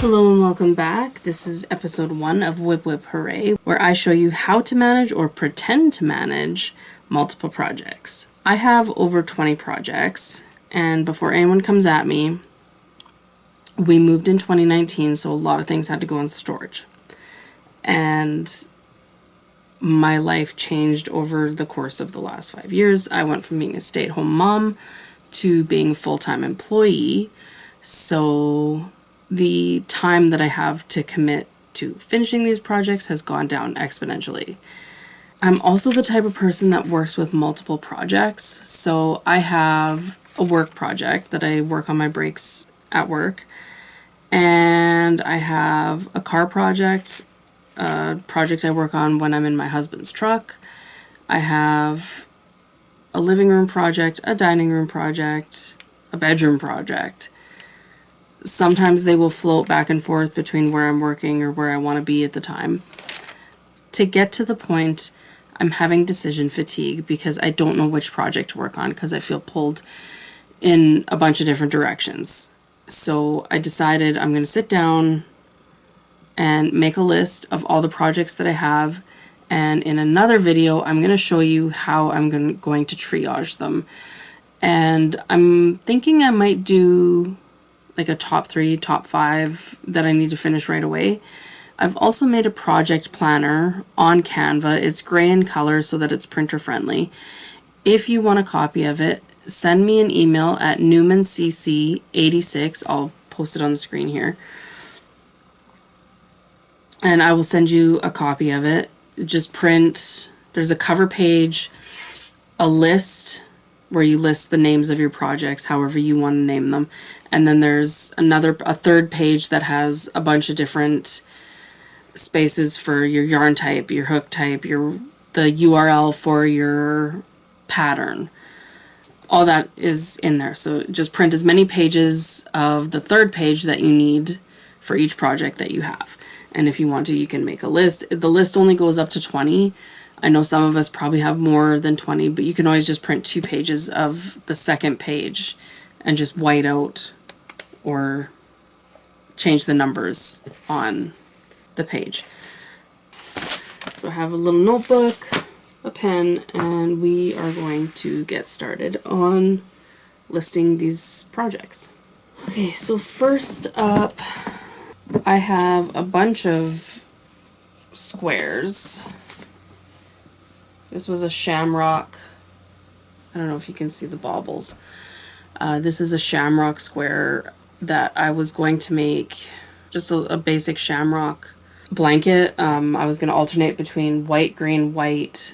Hello and welcome back. This is episode 1 of Whip Whip Hooray, where I show you how to manage or pretend to manage multiple projects. I have over 20 projects, and before anyone comes at me, we moved in 2019, so a lot of things had to go in storage. And my life changed over the course of the last 5 years. I went from being a stay-at-home mom to being a full-time employee, so the time that I have to commit to finishing these projects has gone down exponentially. I'm also the type of person that works with multiple projects, so I have a work project that I work on my breaks at work, and I have a car project, a project I work on when I'm in my husband's truck. I have a living room project, a dining room project, a bedroom project. Sometimes they will float back and forth between where I'm working or where I want to be at the time. To get to the point, I'm having decision fatigue because I don't know which project to work on because I feel pulled in a bunch of different directions. So I decided I'm going to sit down and make a list of all the projects that I have, and in another video I'm going to show you how I'm going to triage them. And I'm thinking I might do like a top 3, top 5 that I need to finish right away. I've also made a project planner on Canva. It's gray in color so that it's printer friendly. If you want a copy of it, send me an email at newmancc86. I'll post it on the screen here. And I will send you a copy of it. Just print, there's a cover page, a list where you list the names of your projects, however you want to name them. And then there's a third page that has a bunch of different spaces for your yarn type, your hook type, the URL for your pattern. All that is in there. So just print as many pages of the third page that you need for each project that you have. And if you want to, you can make a list. The list only goes up to 20. I know some of us probably have more than 20, but you can always just print 2 pages of the second page and just white out or change the numbers on the page. So I have a little notebook, a pen, and we are going to get started on listing these projects. Okay, so first up, I have a bunch of squares. This was a shamrock. I don't know if you can see the baubles. This is a shamrock square that I was going to make just a basic shamrock blanket. I was going to alternate between white, green, white,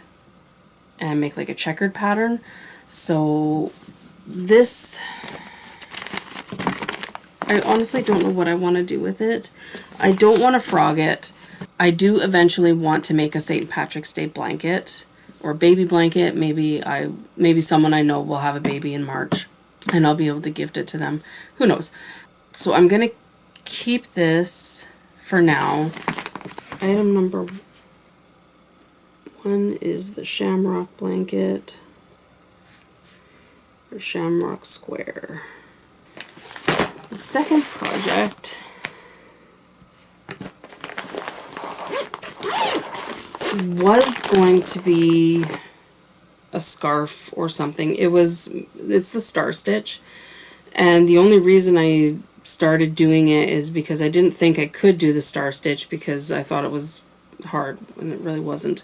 and make like a checkered pattern. So this, I honestly don't know what I want to do with it. I don't want to frog it. I do eventually want to make a St. Patrick's Day blanket or baby blanket. Maybe someone I know will have a baby in March and I'll be able to gift it to them. Who knows? So I'm going to keep this for now. Item number 1 is the shamrock blanket or shamrock square. The second project was going to be a scarf or something. It's the star stitch, and the only reason I started doing it is because I didn't think I could do the star stitch because I thought it was hard, and it really wasn't.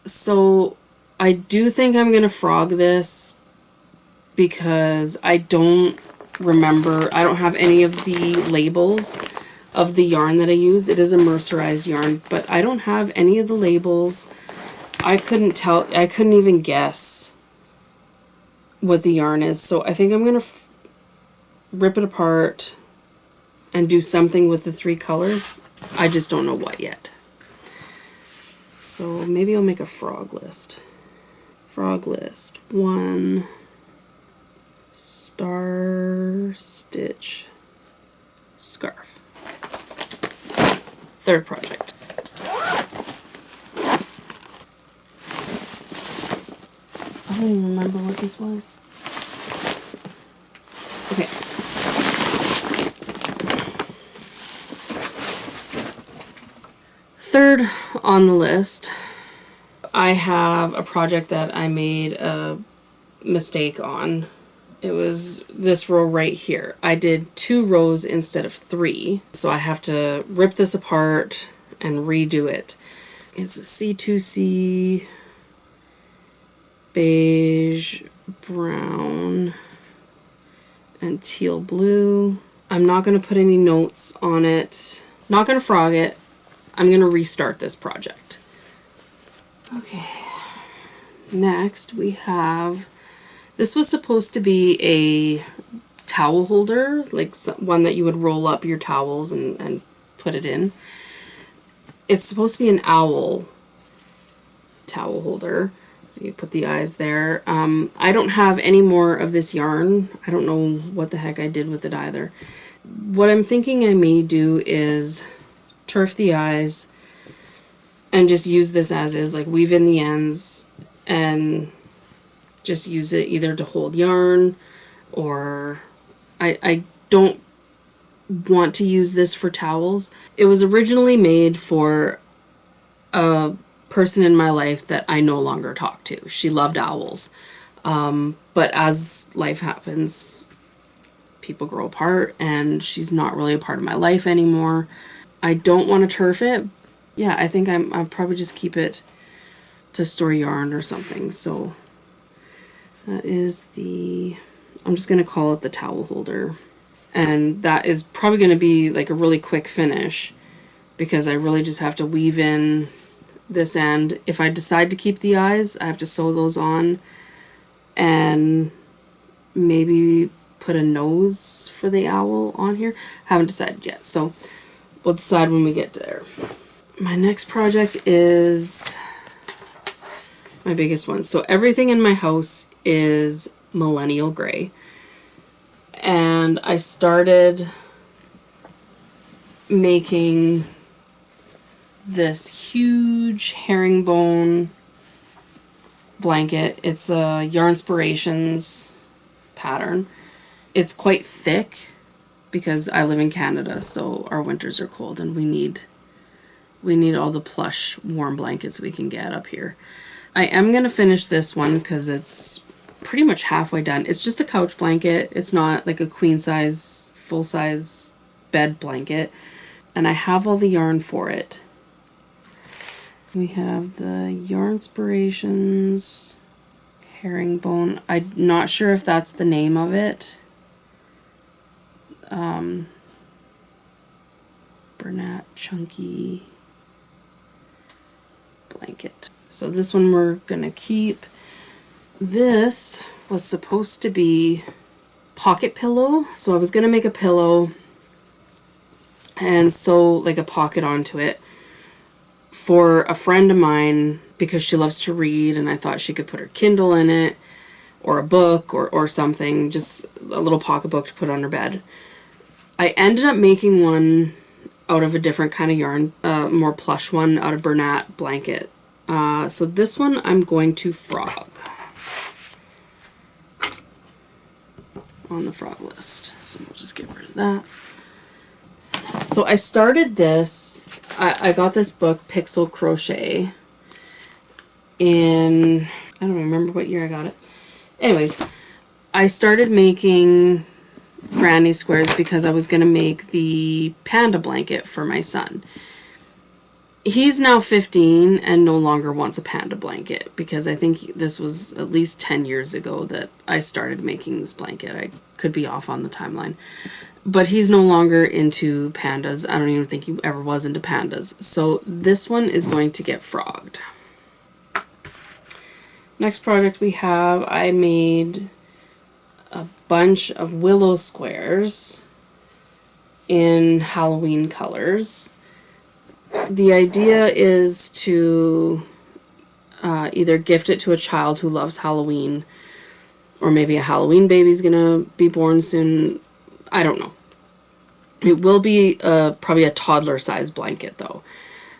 So I do think I'm gonna frog this because I don't have any of the labels of the yarn that I use. It is a mercerized yarn, but I don't have any of the labels. I couldn't even guess what the yarn is, so I think I'm going to rip it apart and do something with the 3 colors. I just don't know what yet. So maybe I'll make a frog list. Frog list 1 star stitch scarf. Third project. I don't even remember what this was. Okay. third on the list, I have a project that I made a mistake on. It was this row right here. I did 2 rows instead of 3, so I have to rip this apart and redo it. It's a C2C, beige, brown, and teal blue. I'm not going to put any notes on it. Not going to frog it. I'm going to restart this project. Okay. Next we have, this was supposed to be a towel holder, like one that you would roll up your towels and put it in. It's supposed to be an owl towel holder. So you put the eyes there. I don't have any more of this yarn. I don't know what the heck I did with it either. What I'm thinking I may do is turf the eyes and just use this as is, like weave in the ends and just use it either to hold yarn, or I don't want to use this for towels. It was originally made for a person in my life that I no longer talk to. She loved owls. But as life happens, people grow apart and she's not really a part of my life anymore. I don't want to turf it. Yeah, I think I'll probably just keep it to store yarn or something. So that is the, I'm just going to call it the towel holder. And that is probably going to be like a really quick finish because I really just have to weave in this end. If I decide to keep the eyes, I have to sew those on and maybe put a nose for the owl on here. Haven't decided yet, so we'll decide when we get there. My next project is my biggest one. So everything in my house is millennial gray. And I started making this huge herringbone blanket. It's a Yarnspirations pattern. It's quite thick because I live in Canada, so our winters are cold and we need all the plush warm blankets we can get up here. I am going to finish this one because it's pretty much halfway done. It's just a couch blanket. It's not like a queen size, full size bed blanket. And I have all the yarn for it. We have the Yarnspirations herringbone. I'm not sure if that's the name of it. Bernat chunky blanket. So this one we're gonna keep. This was supposed to be pocket pillow. So I was gonna make a pillow and sew like a pocket onto it for a friend of mine because she loves to read, and I thought she could put her Kindle in it or a book or something, just a little pocketbook to put on her bed. I ended up making one out of a different kind of yarn, more plush one out of Bernat blanket. So this one I'm going to frog on the frog list. So we'll just get rid of that. So I started this, I got this book, Pixel Crochet, in, I don't remember what year I got it. Anyways, I started making granny squares because I was going to make the panda blanket for my son. He's now 15 and no longer wants a panda blanket because I think this was at least 10 years ago that I started making this blanket. I could be off on the timeline. But he's no longer into pandas. I don't even think he ever was into pandas. So this one is going to get frogged. Next project we have, I made a bunch of willow squares in Halloween colors. The idea is to either gift it to a child who loves Halloween, or maybe a Halloween baby's gonna be born soon. I don't know. It will be probably a toddler size blanket though.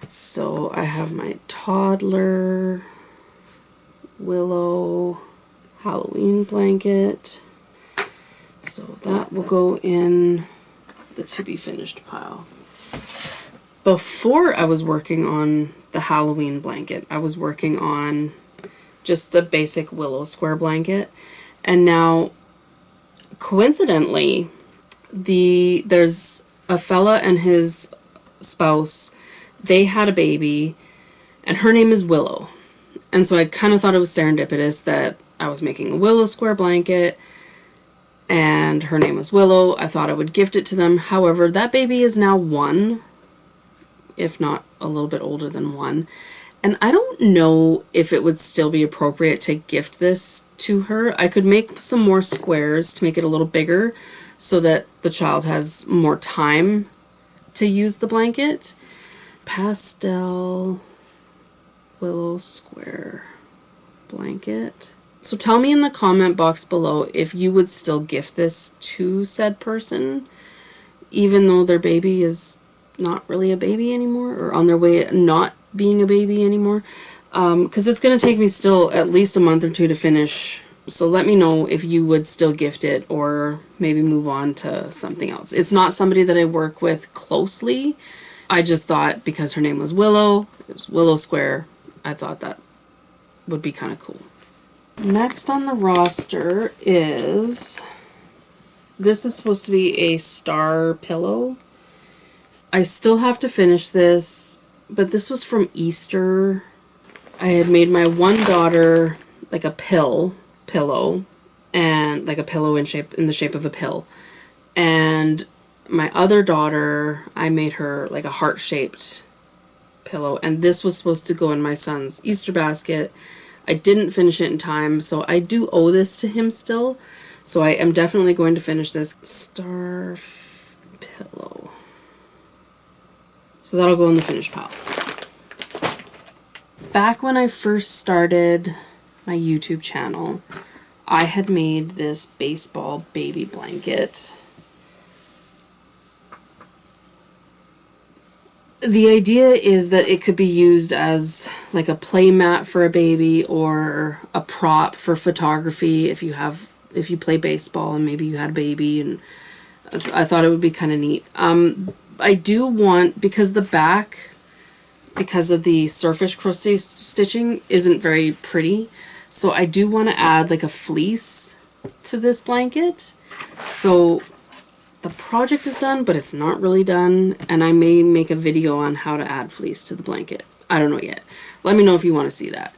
So I have my toddler willow Halloween blanket. So that will go in the to be finished pile. Before I was working on the Halloween blanket, I was working on just the basic willow square blanket. And now, coincidentally, there's a fella and his spouse, they had a baby, and her name is Willow. And so I kind of thought it was serendipitous that I was making a willow square blanket, and her name was Willow. I thought I would gift it to them. However, that baby is now 1, if not a little bit older than 1. And I don't know if it would still be appropriate to gift this to her. I could make some more squares to make it a little bigger so that the child has more time to use the blanket. Pastel willow square blanket. So tell me in the comment box below if you would still gift this to said person, even though their baby is not really a baby anymore, or on their way not being a baby anymore. Because it's going to take me still at least a month or 2 to finish. So let me know if you would still gift it or maybe move on to something else. It's not somebody that I work with closely. I just thought because her name was Willow, it was Willow Square, I thought that would be kind of cool. Next on the roster is, this is supposed to be a star pillow. I still have to finish this, but this was from Easter. I had made my one daughter like a pillow, and like a pillow in the shape of a pill. And my other daughter, I made her like a heart-shaped pillow, and this was supposed to go in my son's Easter basket. I didn't finish it in time, so I do owe this to him still. So I am definitely going to finish this star pillow. So that'll go in the finished pile. Back when I first started my YouTube channel, I had made this baseball baby blanket. The idea is that it could be used as like a play mat for a baby or a prop for photography if you play baseball and maybe you had a baby, and I thought it would be kind of neat. I do want, because the back, because of the surface crochet stitching, isn't very pretty, so I do want to add like a fleece to this blanket. So the project is done, but it's not really done, and I may make a video on how to add fleece to the blanket. I don't know yet. Let me know if you want to see that.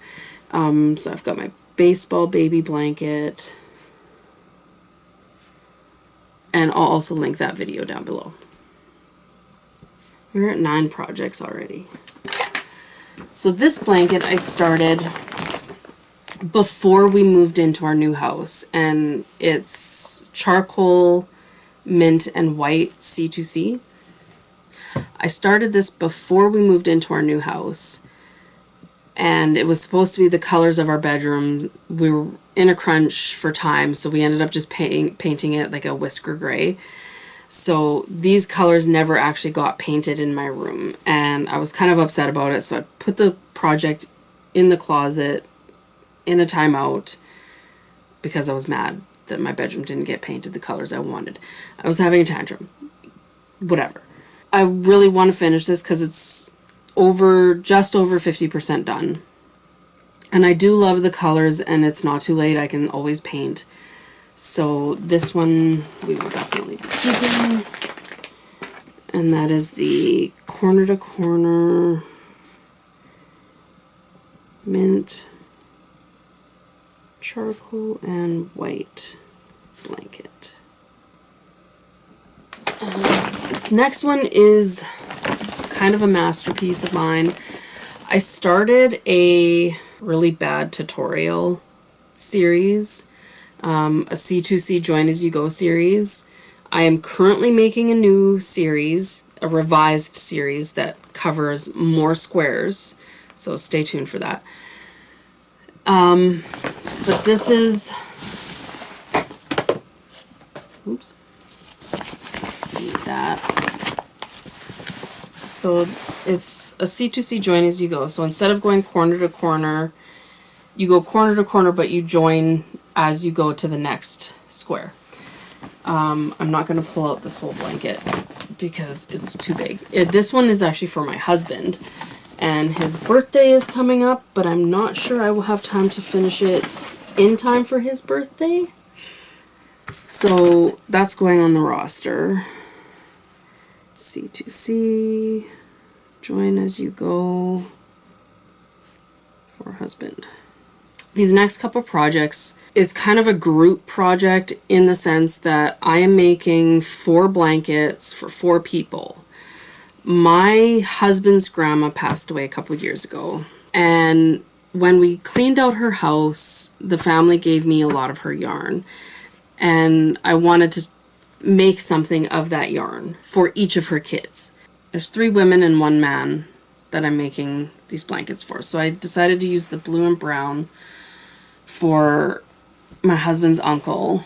So I've got my baseball baby blanket, and I'll also link that video down below. We're at 9 projects already. So this blanket I started before we moved into our new house, and it's charcoal, mint, and white C2C. I started this before we moved into our new house, and it was supposed to be the colors of our bedroom. We were in a crunch for time, so we ended up just painting it like a whisker gray. So these colors never actually got painted in my room, and I was kind of upset about it, so I put the project in the closet in a timeout because I was mad that my bedroom didn't get painted the colors I wanted. I was having a tantrum. Whatever. I really want to finish this because it's just over 50% done. And I do love the colors, and it's not too late. I can always paint. So this one we will definitely be keeping. And that is the corner to corner mint, charcoal, and white blanket. This next one is kind of a masterpiece of mine. I started a really bad tutorial series, a C2C Join As You Go series. I am currently making a new series, a revised series that covers more squares, so stay tuned for that. But this is, oops, need that. So it's a C2C Join As You Go. So instead of going corner to corner, you go corner to corner, but you join as you go to the next square. I'm not going to pull out this whole blanket because it's too big. This one is actually for my husband, and his birthday is coming up, but I'm not sure I will have time to finish it in time for his birthday. So that's going on the roster. C2C, join as you go for husband. These next couple projects is kind of a group project in the sense that I am making 4 blankets for 4 people. My husband's grandma passed away a couple years ago, and when we cleaned out her house, the family gave me a lot of her yarn, and I wanted to make something of that yarn for each of her kids. There's 3 women and 1 man that I'm making these blankets for, so I decided to use the blue and brown for my husband's uncle,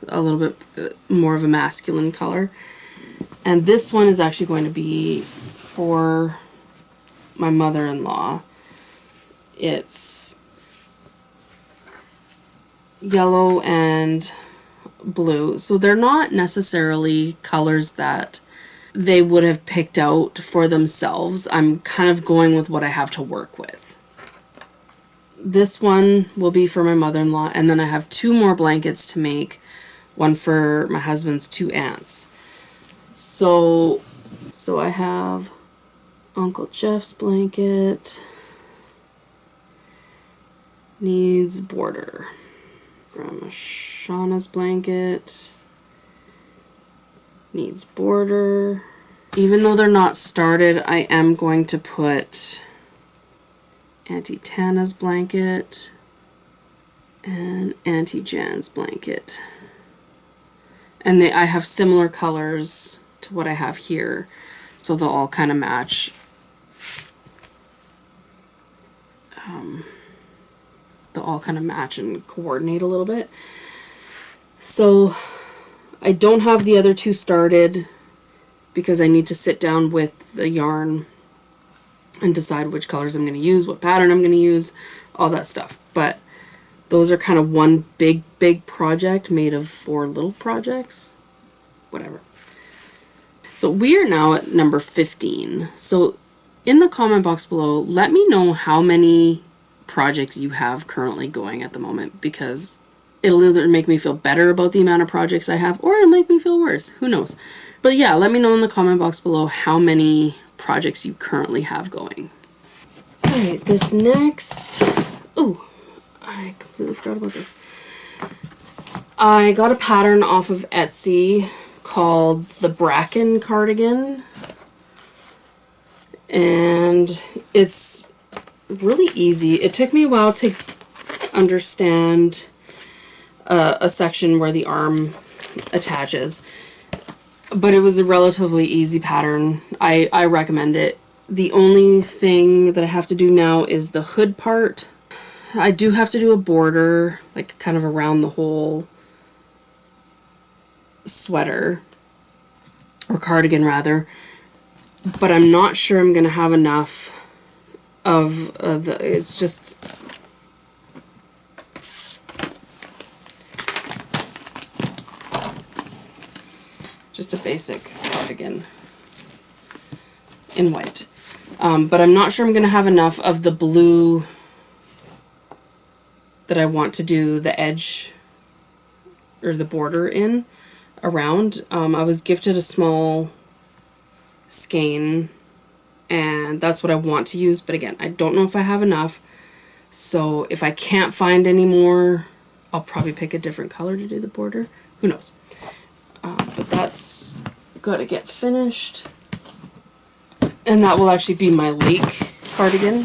a little bit more of a masculine color. And this one is actually going to be for my mother-in-law. It's yellow and blue. So they're not necessarily colors that they would have picked out for themselves. I'm kind of going with what I have to work with. This one will be for my mother-in-law, and then I have 2 more blankets to make, one for my husband's 2 aunts. So I have Uncle Jeff's blanket, needs border. Grandma Shauna's blanket needs border. Even though they're not started, I am going to put Auntie Tana's blanket and Auntie Jan's blanket. And I have similar colors to what I have here, so they'll all kind of match. They'll all kind of match and coordinate a little bit. So I don't have the other 2 started because I need to sit down with the yarn and decide which colors I'm going to use, what pattern I'm going to use, all that stuff. But those are kind of one big project made of 4 little projects. Whatever. So we are now at number 15. So in the comment box below, let me know how many projects you have currently going at the moment, because it'll either make me feel better about the amount of projects I have, or it'll make me feel worse. Who knows? But yeah, let me know in the comment box below how many projects you currently have going. Alright, this next... Oh, I completely forgot about this. I got a pattern off of Etsy called the Bracken cardigan. And it's really easy. It took me a while to understand a section where the arm attaches, but it was a relatively easy pattern. I recommend it. The only thing that I have to do now is the hood part. I do have to do a border, like kind of around the whole sweater, or cardigan rather, but I'm not sure I'm going to have enough of it's just a basic cardigan in white. But I'm not sure I'm going to have enough of the blue that I want to do the edge or the border in around. I was gifted a small skein, and that's what I want to use, but again, I don't know if I have enough, so if I can't find any more, I'll probably pick a different color to do the border. Who knows? But that's got to get finished, and that will actually be my lake cardigan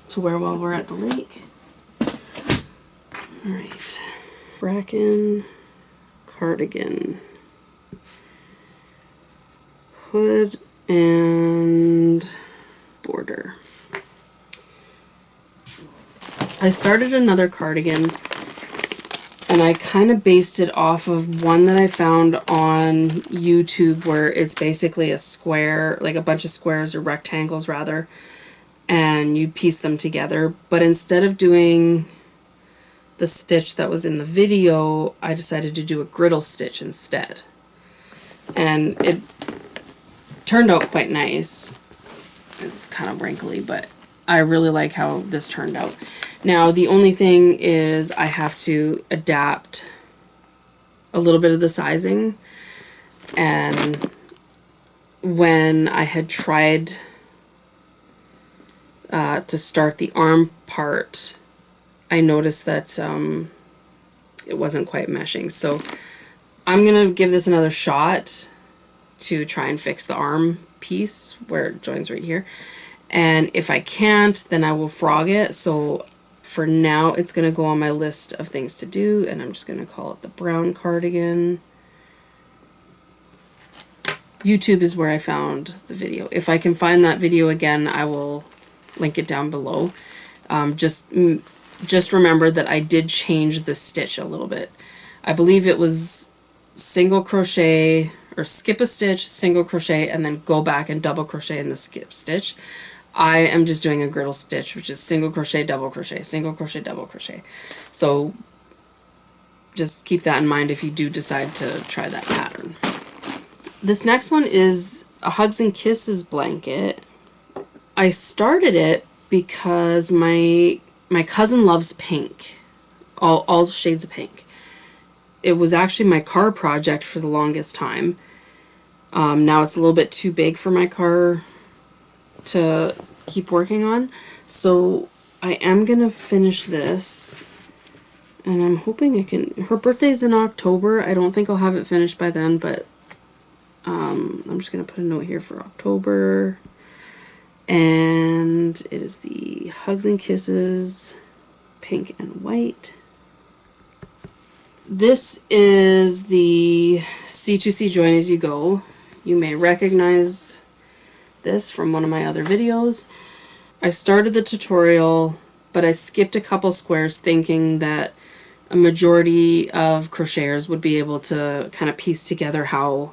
to wear while we're at the lake. Alright, Bracken cardigan, hood and border. I started another cardigan, and I kind of based it off of one that I found on YouTube, where it's basically a square, like a bunch of squares or rectangles rather, and you piece them together. But instead of doing the stitch that was in the video, I decided to do a griddle stitch instead. And it turned out quite nice. It's kind of wrinkly, but I really like how this turned out. Now, the only thing is I have to adapt a little bit of the sizing. And when I had tried to start the arm part, I noticed that it wasn't quite meshing. So I'm going to give this another shot to try and fix the arm piece where it joins right here. And if I can't, then I will frog it. So for now, it's going to go on my list of things to do, and I'm just going to call it the brown cardigan. YouTube is where I found the video. If I can find that video again, I will link it down below. Just remember that I did change the stitch a little bit. I believe it was single crochet, or skip a stitch, single crochet, and then go back and double crochet in the skip stitch. I am just doing a griddle stitch, which is single crochet, double crochet, single crochet, double crochet. So just keep that in mind if you do decide to try that pattern. This next one is a Hugs and Kisses blanket. I started it because my cousin loves pink, all shades of pink. It was actually my car project for the longest time. Now it's a little bit too big for my car to keep working on, so I am gonna finish this, and I'm hoping I can. Her birthday's in October. I don't think I'll have it finished by then, but I'm just gonna put a note here for October. And it is the Hugs and Kisses pink and white. This is the C2C Join As You Go. You may recognize this from one of my other videos. I started the tutorial, but I skipped a couple squares thinking that a majority of crocheters would be able to kind of piece together how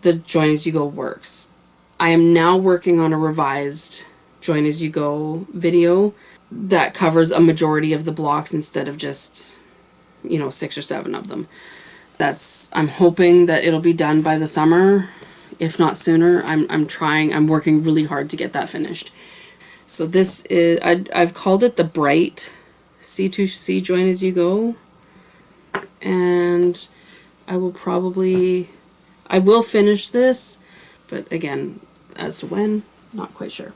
the Join As You Go works. I am now working on a revised Join As You Go video that covers a majority of the blocks instead of just, 6 or 7 of them. I'm hoping that it'll be done by the summer, if not sooner. I'm working really hard to get that finished. So this is, I've called it the Bright C2C Join As You Go. And I will finish this, but again, as to when, not quite sure.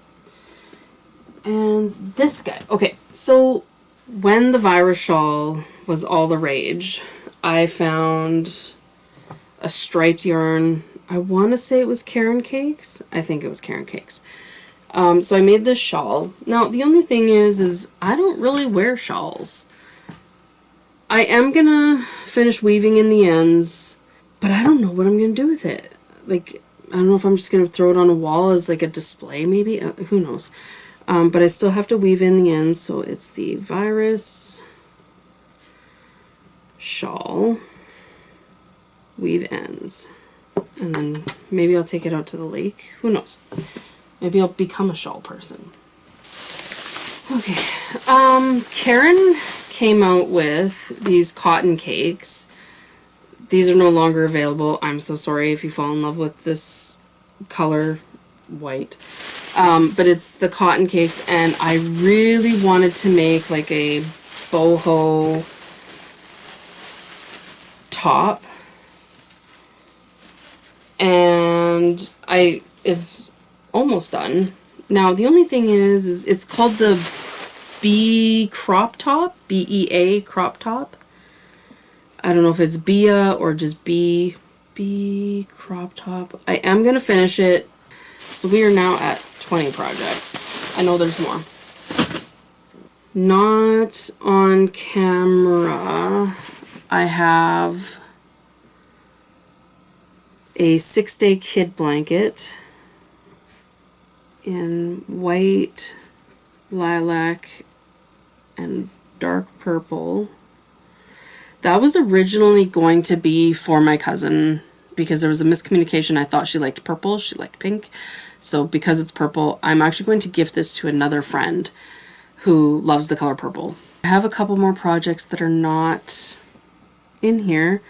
And this guy. Okay, so when the virus shawl was all the rage, I found a striped yarn. I want to say it was Caron Cakes. I think it was Caron Cakes. So I made this shawl. Now, the only thing is I don't really wear shawls. I am going to finish weaving in the ends, but I don't know what I'm going to do with it. Like, I don't know if I'm just going to throw it on a wall as like a display maybe. Who knows. But I still have to weave in the ends, so it's the Virus shawl, weave ends. And then maybe I'll take it out to the lake. Who knows? Maybe I'll become a shawl person. Okay. Karen came out with these cotton cakes. These are no longer available. I'm so sorry if you fall in love with this color, white. But it's the cotton cakes, and I really wanted to make like a boho top. And it's almost done. Now, the only thing is it's called the Bea crop top, BEA crop top. I don't know if it's Bea or just Bea crop top. I am going to finish it. So we are now at 20 projects. I know there's more. Not on camera. I have a 6-day kid blanket in white, lilac, and dark purple. That was originally going to be for my cousin because there was a miscommunication. I thought she liked purple, she liked pink. So because it's purple, I'm actually going to gift this to another friend who loves the color purple. I have a couple more projects that are not in here.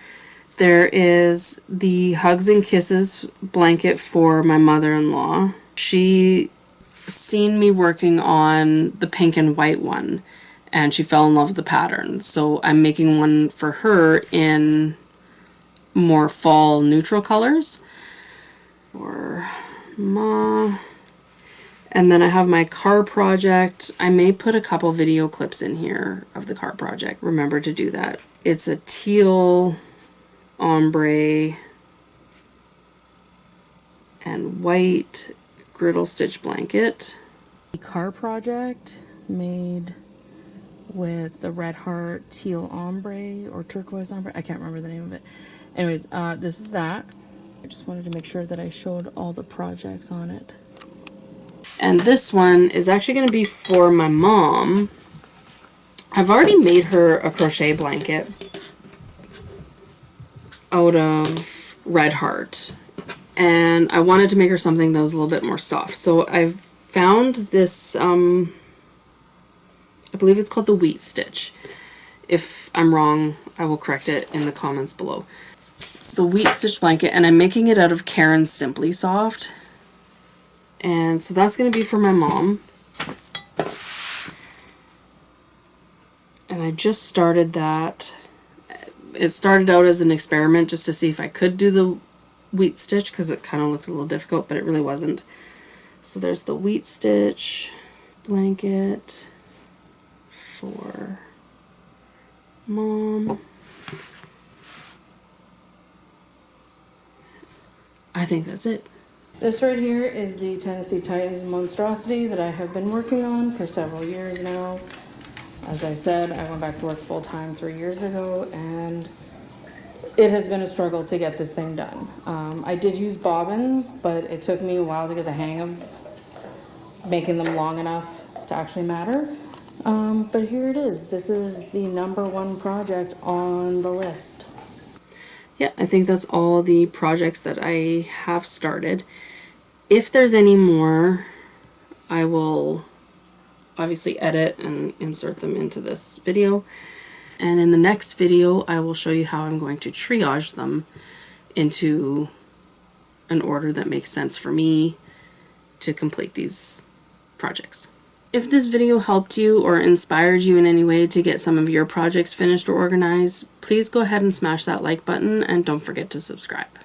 There is the Hugs and Kisses blanket for my mother-in-law. She seen me working on the pink and white one, and she fell in love with the pattern. So I'm making one for her in more fall neutral colors. For Ma. And then I have my car project. I may put a couple video clips in here of the car project. Remember to do that. It's a teal, ombre, and white griddle stitch blanket. The car project made with the red heart teal ombre or turquoise ombre. I can't remember the name of it. Anyways, this is that. I just wanted to make sure that I showed all the projects on it. And this one is actually going to be for my mom. I've already made her a crochet blanket out of red heart, and I wanted to make her something that was a little bit more soft. So I've found this, I believe it's called the wheat stitch. If I'm wrong, I will correct it in the comments below. It's the wheat stitch blanket, and I'm making it out of Karen's Simply Soft. And so that's going to be for my mom. And I just started that. It started out as an experiment just to see if I could do the wheat stitch, because it kind of looked a little difficult, but it really wasn't. So there's the wheat stitch blanket for Mom. I think that's it. This right here is the Tennessee Titans monstrosity that I have been working on for several years now. As I said, I went back to work full-time 3 years ago, and it has been a struggle to get this thing done. I did use bobbins, but it took me a while to get the hang of making them long enough to actually matter. But here it is. This is the #1 project on the list. Yeah, I think that's all the projects that I have started. If there's any more, I will obviously edit and insert them into this video. And in the next video, I will show you how I'm going to triage them into an order that makes sense for me to complete these projects. If this video helped you or inspired you in any way to get some of your projects finished or organized, please go ahead and smash that like button, and don't forget to subscribe.